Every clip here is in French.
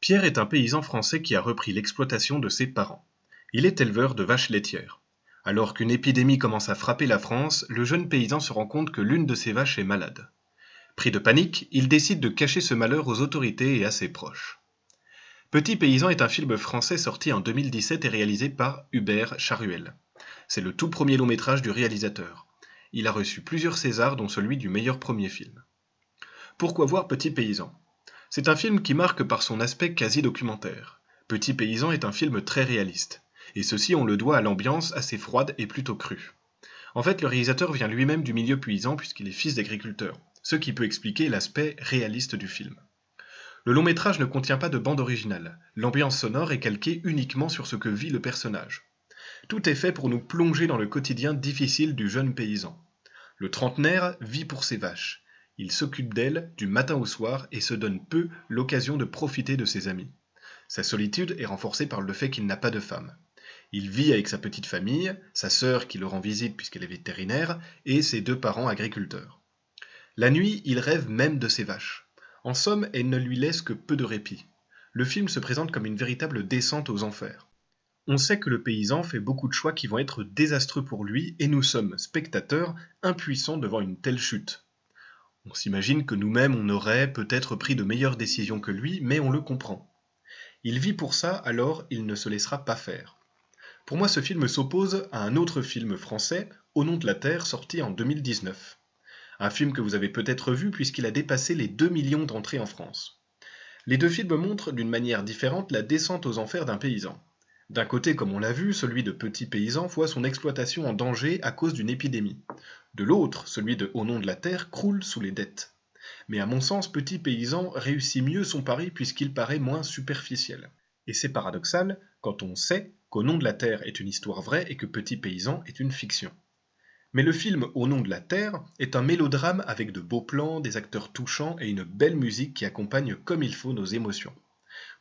Pierre est un paysan français qui a repris l'exploitation de ses parents. Il est éleveur de vaches laitières. Alors qu'une épidémie commence à frapper la France, le jeune paysan se rend compte que l'une de ses vaches est malade. Pris de panique, il décide de cacher ce malheur aux autorités et à ses proches. Petit paysan est un film français sorti en 2017 et réalisé par Hubert Charuel. C'est le tout premier long métrage du réalisateur. Il a reçu plusieurs Césars dont celui du meilleur premier film. Pourquoi voir Petit paysan ? C'est un film qui marque par son aspect quasi-documentaire. Petit paysan est un film très réaliste. Et ceci on le doit à l'ambiance assez froide et plutôt crue. En fait, le réalisateur vient lui-même du milieu paysan puisqu'il est fils d'agriculteur, ce qui peut expliquer l'aspect réaliste du film. Le long métrage ne contient pas de bande originale. L'ambiance sonore est calquée uniquement sur ce que vit le personnage. Tout est fait pour nous plonger dans le quotidien difficile du jeune paysan. Le trentenaire vit pour ses vaches. Il s'occupe d'elles du matin au soir et se donne peu l'occasion de profiter de ses amis. Sa solitude est renforcée par le fait qu'il n'a pas de femme. Il vit avec sa petite famille, sa sœur qui le rend visite puisqu'elle est vétérinaire, et ses deux parents agriculteurs. La nuit, il rêve même de ses vaches. En somme, elles ne lui laissent que peu de répit. Le film se présente comme une véritable descente aux enfers. On sait que le paysan fait beaucoup de choix qui vont être désastreux pour lui et nous sommes, spectateurs, impuissants devant une telle chute. On s'imagine que nous-mêmes on aurait peut-être pris de meilleures décisions que lui, mais on le comprend. Il vit pour ça, alors il ne se laissera pas faire. Pour moi, ce film s'oppose à un autre film français, Au nom de la Terre, sorti en 2019. Un film que vous avez peut-être vu puisqu'il a dépassé les 2 millions d'entrées en France. Les deux films montrent d'une manière différente la descente aux enfers d'un paysan. D'un côté, comme on l'a vu, celui de Petit paysan voit son exploitation en danger à cause d'une épidémie. De l'autre, celui de Au nom de la Terre croule sous les dettes. Mais à mon sens, Petit paysan réussit mieux son pari puisqu'il paraît moins superficiel. Et c'est paradoxal quand on sait qu'Au nom de la Terre est une histoire vraie et que Petit paysan est une fiction. Mais le film Au nom de la Terre est un mélodrame avec de beaux plans, des acteurs touchants et une belle musique qui accompagne comme il faut nos émotions.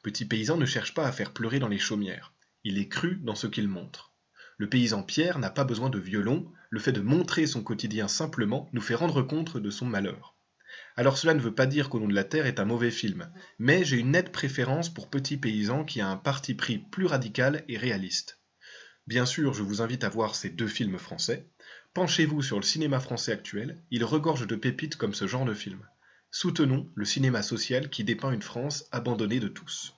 Petit paysan ne cherche pas à faire pleurer dans les chaumières. Il est cru dans ce qu'il montre. Le paysan Pierre n'a pas besoin de violon, le fait de montrer son quotidien simplement nous fait rendre compte de son malheur. Alors cela ne veut pas dire qu'Au nom de la Terre est un mauvais film, mais j'ai une nette préférence pour Petit paysan qui a un parti pris plus radical et réaliste. Bien sûr, je vous invite à voir ces deux films français. Penchez-vous sur le cinéma français actuel, il regorge de pépites comme ce genre de film. Soutenons le cinéma social qui dépeint une France abandonnée de tous.